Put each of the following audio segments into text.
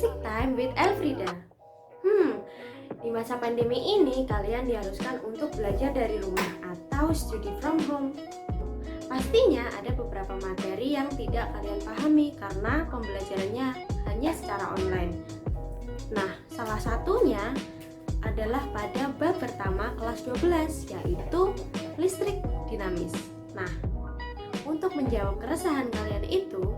Basic Time with Elfrida. Di masa pandemi ini kalian diharuskan untuk belajar dari rumah atau study from home. Pastinya ada beberapa materi yang tidak kalian pahami karena pembelajarannya hanya secara online. Nah, salah satunya adalah pada bab pertama kelas 12, yaitu listrik dinamis. Nah, untuk menjawab keresahan kalian itu,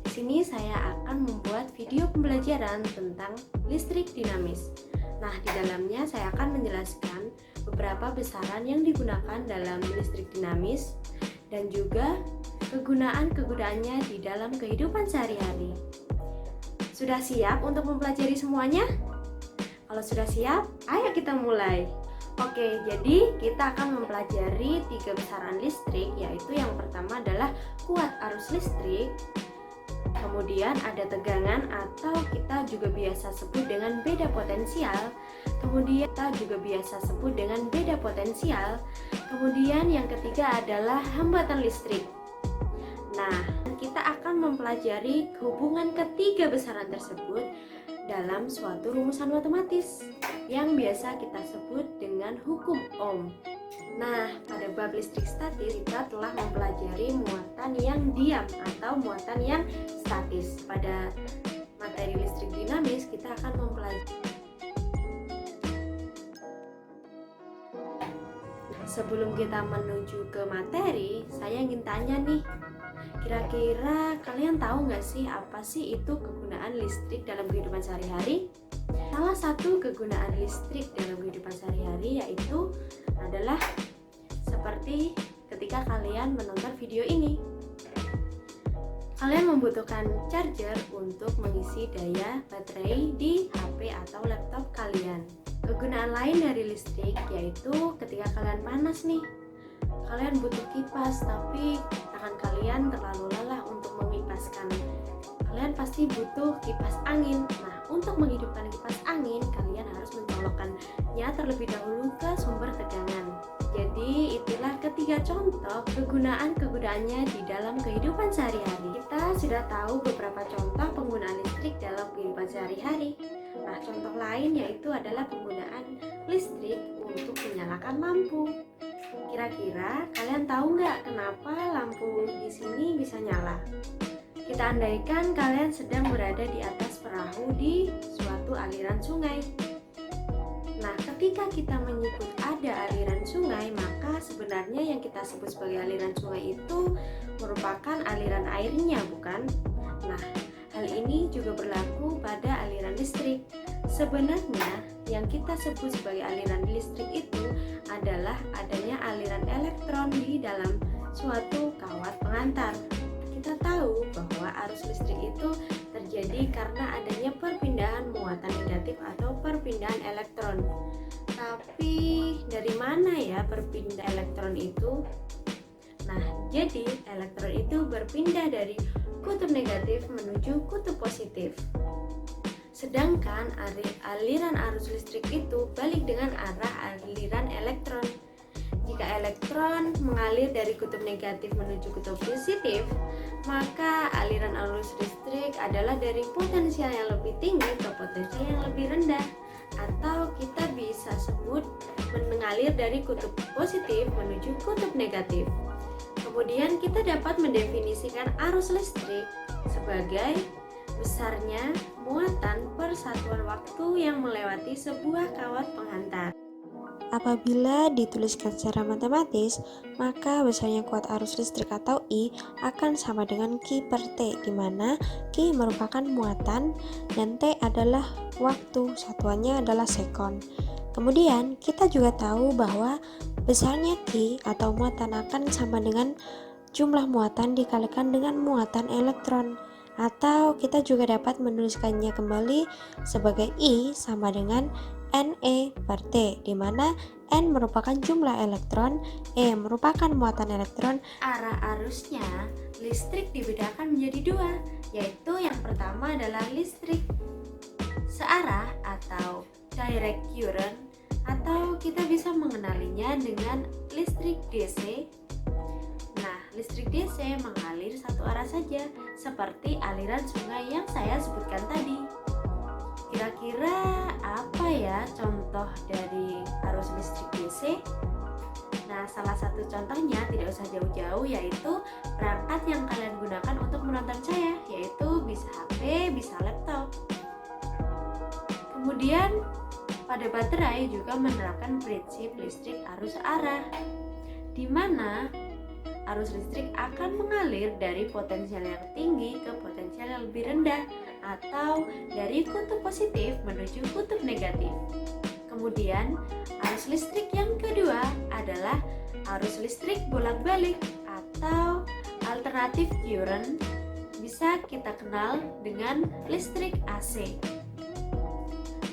di sini saya akan membuat video pembelajaran tentang listrik dinamis. Nah, di dalamnya saya akan menjelaskan beberapa besaran yang digunakan dalam listrik dinamis dan juga kegunaannya di dalam kehidupan sehari-hari. Sudah siap untuk mempelajari semuanya? Kalau sudah siap, ayo kita mulai. Oke, jadi kita akan mempelajari 3 besaran listrik, yaitu yang pertama adalah kuat arus listrik, kemudian ada tegangan atau kita juga biasa sebut dengan beda potensial, kemudian kemudian yang ketiga adalah hambatan listrik. Nah, kita akan mempelajari hubungan ketiga besaran tersebut dalam suatu rumusan matematis yang biasa kita sebut dengan hukum Ohm. Nah, pada bab listrik statis kita telah mempelajari muatan yang diam atau muatan yang statis. Pada materi listrik dinamis kita akan mempelajari. Sebelum kita menuju ke materi, saya ingin tanya nih, kira-kira kalian tahu nggak sih apa sih itu kegunaan listrik dalam kehidupan sehari-hari? Salah satu kegunaan listrik dalam kehidupan sehari-hari yaitu adalah seperti ketika kalian menonton video ini. Kalian membutuhkan charger untuk mengisi daya baterai di HP atau laptop kalian. Kegunaan lain dari listrik yaitu ketika kalian panas nih, kalian butuh kipas tapi tangan kalian terlalu lelah untuk mengipaskan. Kalian pasti butuh kipas angin. Nah, untuk menghidupkan kipas angin, kalian harus mencolokkannya terlebih dahulu ke sumber tegangan. Jadi, itulah ketiga contoh kegunaannya di dalam kehidupan sehari-hari. Kita sudah tahu beberapa contoh penggunaan listrik dalam kehidupan sehari-hari. Nah, contoh lain yaitu adalah penggunaan listrik untuk menyalakan lampu. Kira-kira kalian tahu nggak kenapa lampu di sini bisa nyala? Kita andaikan kalian sedang berada di atas perahu di suatu aliran sungai. Nah, ketika kita menyebut ada aliran sungai, maka sebenarnya yang kita sebut sebagai aliran sungai itu merupakan aliran airnya, bukan? Nah, hal ini juga berlaku pada aliran listrik. Sebenarnya yang kita sebut sebagai aliran listrik itu adalah adanya aliran elektron di dalam suatu kawat pengantar. Kita tahu bahwa arus listrik itu terjadi karena adanya perpindahan muatan negatif atau perpindahan elektron. Tapi dari mana ya perpindah elektron itu? Nah, jadi elektron itu berpindah dari kutub negatif menuju kutub positif. Sedangkan aliran arus listrik itu balik dengan arah aliran elektron. Jika elektron mengalir dari kutub negatif menuju kutub positif, maka aliran arus listrik adalah dari potensial yang lebih tinggi ke potensial yang lebih rendah, atau kita bisa sebut mengalir dari kutub positif menuju kutub negatif. Kemudian kita dapat mendefinisikan arus listrik sebagai besarnya muatan per satuan waktu yang melewati sebuah kawat penghantar. Apabila dituliskan secara matematis, maka besarnya kuat arus listrik atau I akan sama dengan Q per T, di mana Q merupakan muatan dan T adalah waktu, satuannya adalah sekon. Kemudian kita juga tahu bahwa besarnya Q atau muatan akan sama dengan jumlah muatan dikalikan dengan muatan elektron, atau kita juga dapat menuliskannya kembali sebagai I sama dengan NE per T, di mana N merupakan jumlah elektron, E merupakan muatan elektron. Arah arusnya listrik dibedakan menjadi 2, yaitu yang pertama adalah listrik searah atau direct current, atau kita bisa mengenalinya dengan listrik DC. Nah, listrik DC mengalir satu arah saja, seperti aliran sungai yang saya sebutkan tadi. Kira-kira apa ya contoh dari arus listrik DC? Nah, salah satu contohnya tidak usah jauh-jauh, yaitu perangkat yang kalian gunakan untuk menonton saya, yaitu bisa HP, bisa laptop. Kemudian pada baterai juga menerapkan prinsip listrik arus arah, di mana arus listrik akan mengalir dari potensial yang tinggi ke potensial yang lebih rendah, atau dari kutub positif menuju kutub negatif. Kemudian arus listrik yang kedua adalah arus listrik bolak-balik atau alternatif current, bisa kita kenal dengan listrik AC.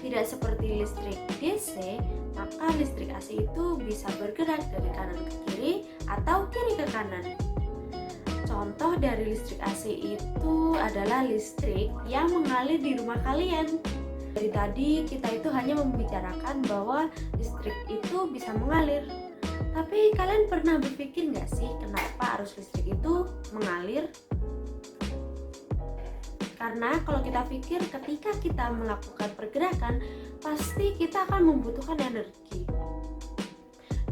Tidak seperti listrik DC, maka listrik AC itu bisa bergerak dari kanan ke kiri atau kiri ke kanan. Contoh dari listrik AC itu adalah listrik yang mengalir di rumah kalian. Dari tadi kita itu hanya membicarakan bahwa listrik itu bisa mengalir. Tapi kalian pernah berpikir nggak sih kenapa arus listrik itu mengalir? Karena kalau kita pikir ketika kita melakukan pergerakan, pasti kita akan membutuhkan energi.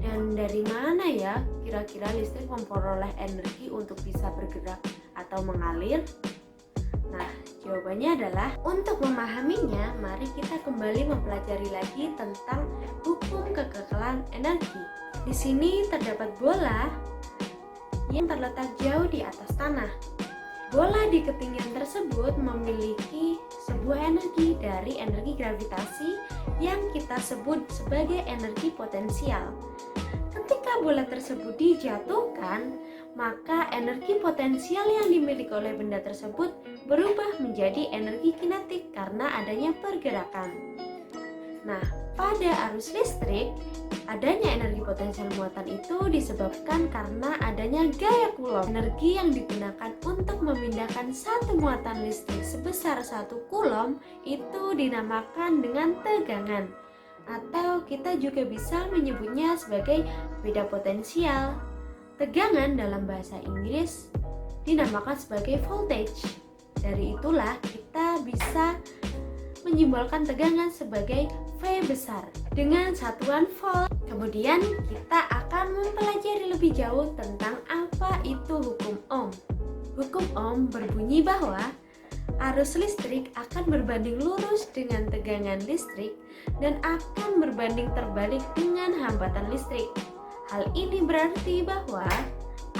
Dan dari mana ya kira-kira listrik memperoleh energi untuk bisa bergerak atau mengalir? Nah, jawabannya adalah untuk memahaminya, mari kita kembali mempelajari lagi tentang hukum kekekalan energi. Di sini terdapat bola yang terletak jauh di atas tanah. Bola di ketinggian tersebut memiliki sebuah energi dari energi gravitasi yang kita sebut sebagai energi potensial. Ketika bola tersebut dijatuhkan, maka energi potensial yang dimiliki oleh benda tersebut berubah menjadi energi kinetik karena adanya pergerakan. Nah, pada arus listrik, adanya energi potensial muatan itu disebabkan karena adanya gaya Coulomb. Energi yang digunakan untuk memindahkan satu muatan listrik sebesar 1 Coulomb itu dinamakan dengan tegangan, atau kita juga bisa menyebutnya sebagai beda potensial. Tegangan dalam bahasa Inggris dinamakan sebagai voltage. Dari itulah kita bisa menyimbolkan tegangan sebagai V besar dengan satuan volt. Kemudian kita akan mempelajari lebih jauh tentang apa itu hukum Ohm. Hukum Ohm berbunyi bahwa arus listrik akan berbanding lurus dengan tegangan listrik dan akan berbanding terbalik dengan hambatan listrik. Hal ini berarti bahwa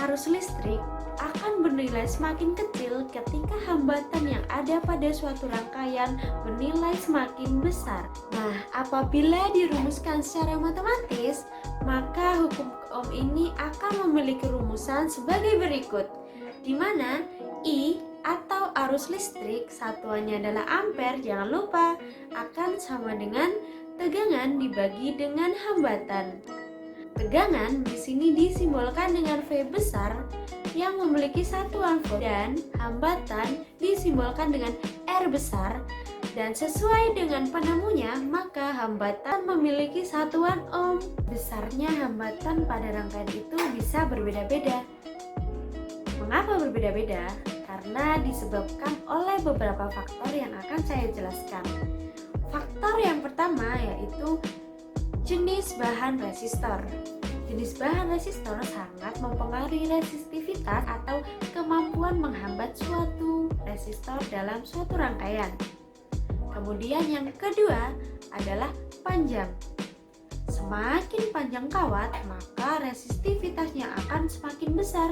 arus listrik akan bernilai semakin kecil ketika hambatan yang ada pada suatu rangkaian bernilai semakin besar. Nah, apabila dirumuskan secara matematis, maka hukum Ohm ini akan memiliki rumusan sebagai berikut, di mana I atau arus listrik satuannya adalah ampere, jangan lupa, akan sama dengan tegangan dibagi dengan hambatan. Tegangan di sini disimbolkan dengan V besar yang memiliki satuan volt dan hambatan disimbolkan dengan R besar, dan sesuai dengan penemunya maka hambatan memiliki satuan ohm. Besarnya hambatan pada rangkaian itu bisa berbeda-beda. Mengapa berbeda-beda? Karena disebabkan oleh beberapa faktor yang akan saya jelaskan. Faktor yang pertama yaitu jenis bahan resistor. Jenis bahan resistor sangat mempengaruhi resistivitas atau kemampuan menghambat suatu resistor dalam suatu rangkaian. Kemudian yang kedua adalah panjang. Semakin panjang kawat, maka resistivitasnya akan semakin besar.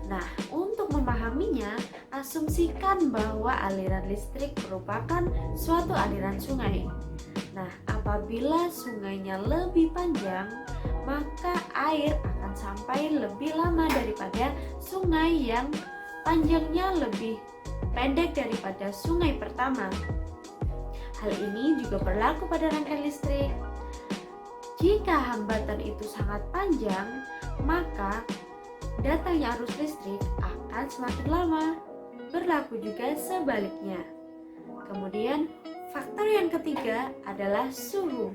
Nah, untuk memahaminya, asumsikan bahwa aliran listrik merupakan suatu aliran sungai. Nah, apabila sungainya lebih panjang, maka air akan sampai lebih lama daripada sungai yang panjangnya lebih pendek daripada sungai pertama. Hal ini juga berlaku pada rangkaian listrik. Jika hambatan itu sangat panjang, maka datangnya arus listrik akan semakin lama. Berlaku juga sebaliknya. Kemudian faktor yang ketiga adalah suhu.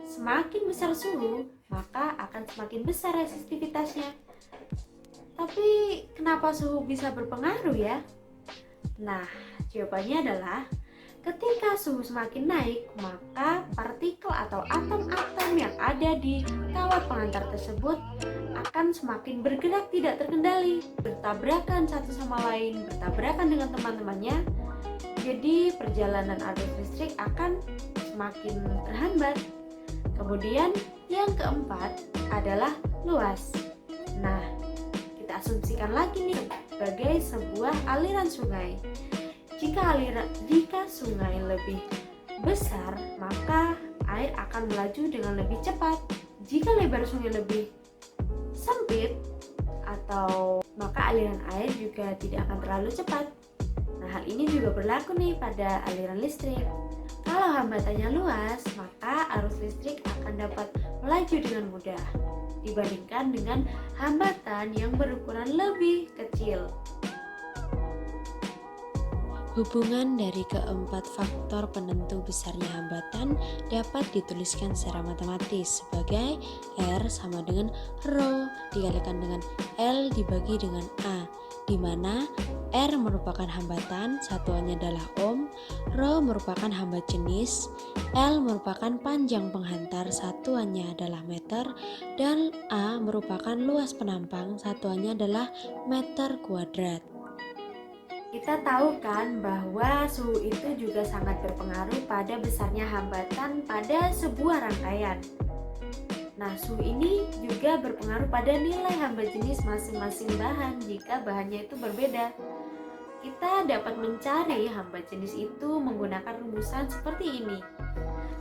Semakin besar suhu, maka akan semakin besar resistivitasnya. Tapi kenapa suhu bisa berpengaruh ya? Nah, jawabannya adalah Ketika suhu semakin naik, maka partikel atau atom-atom yang ada di kawat pengantar tersebut akan semakin bergerak tidak terkendali, bertabrakan satu sama lain, bertabrakan dengan teman-temannya. Jadi perjalanan arus listrik akan semakin terhambat. Kemudian yang keempat adalah luas. Nah, kita asumsikan lagi nih sebagai sebuah aliran sungai. Jika sungai lebih besar, maka air akan melaju dengan lebih cepat. Jika lebar sungai lebih sempit maka aliran air juga tidak akan terlalu cepat. Nah, hal ini juga berlaku nih pada aliran listrik. Kalau hambatannya luas, maka arus listrik akan dapat melaju dengan mudah dibandingkan dengan hambatan yang berukuran lebih kecil. Hubungan dari keempat faktor penentu besarnya hambatan dapat dituliskan secara matematis sebagai R sama dengan Rho dikalikan dengan L dibagi dengan A, di mana R merupakan hambatan, satuannya adalah ohm, Rho merupakan hambat jenis, L merupakan panjang penghantar, satuannya adalah meter, dan A merupakan luas penampang, satuannya adalah meter kuadrat. Kita tahu kan bahwa suhu itu juga sangat berpengaruh pada besarnya hambatan pada sebuah rangkaian. Nah, suhu ini juga berpengaruh pada nilai hambat jenis masing-masing bahan jika bahannya itu berbeda. Kita dapat mencari hambat jenis itu menggunakan rumusan seperti ini,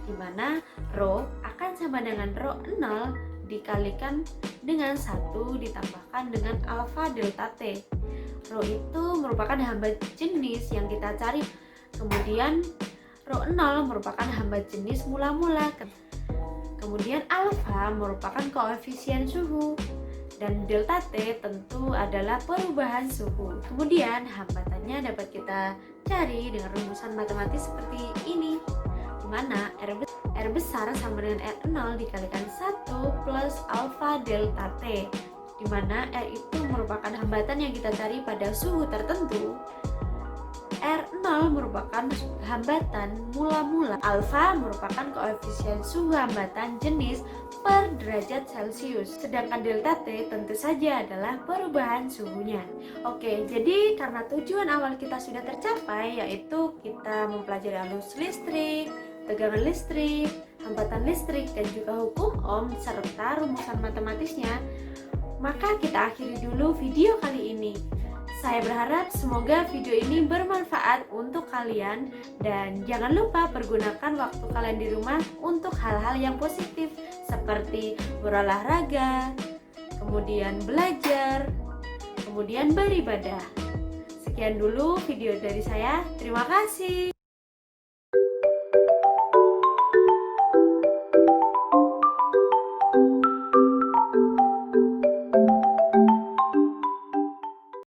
di mana Rho akan sama dengan Rho 0 dikalikan dengan 1 ditambahkan dengan alfa delta T. Rho itu merupakan hambat jenis yang kita cari. Kemudian Rho 0 merupakan hambat jenis mula-mula. Kemudian alfa merupakan koefisien suhu. Dan delta T tentu adalah perubahan suhu. Kemudian hambatannya dapat kita cari dengan rumusan matematis seperti ini, di mana R besar sama dengan R0 dikalikan 1 plus alfa delta T, di mana R itu merupakan hambatan yang kita cari pada suhu tertentu. R0 merupakan hambatan mula-mula. Alfa merupakan koefisien suhu hambatan jenis per derajat Celcius. Sedangkan delta T tentu saja adalah perubahan suhunya. Oke, jadi karena tujuan awal kita sudah tercapai, yaitu kita mempelajari arus listrik, tegangan listrik, hambatan listrik, dan juga hukum Ohm serta rumusan matematisnya, maka kita akhiri dulu video kali ini. Saya berharap semoga video ini bermanfaat untuk kalian, dan jangan lupa pergunakan waktu kalian di rumah untuk hal-hal yang positif seperti berolahraga, kemudian belajar, kemudian beribadah. Sekian dulu video dari saya. Terima kasih.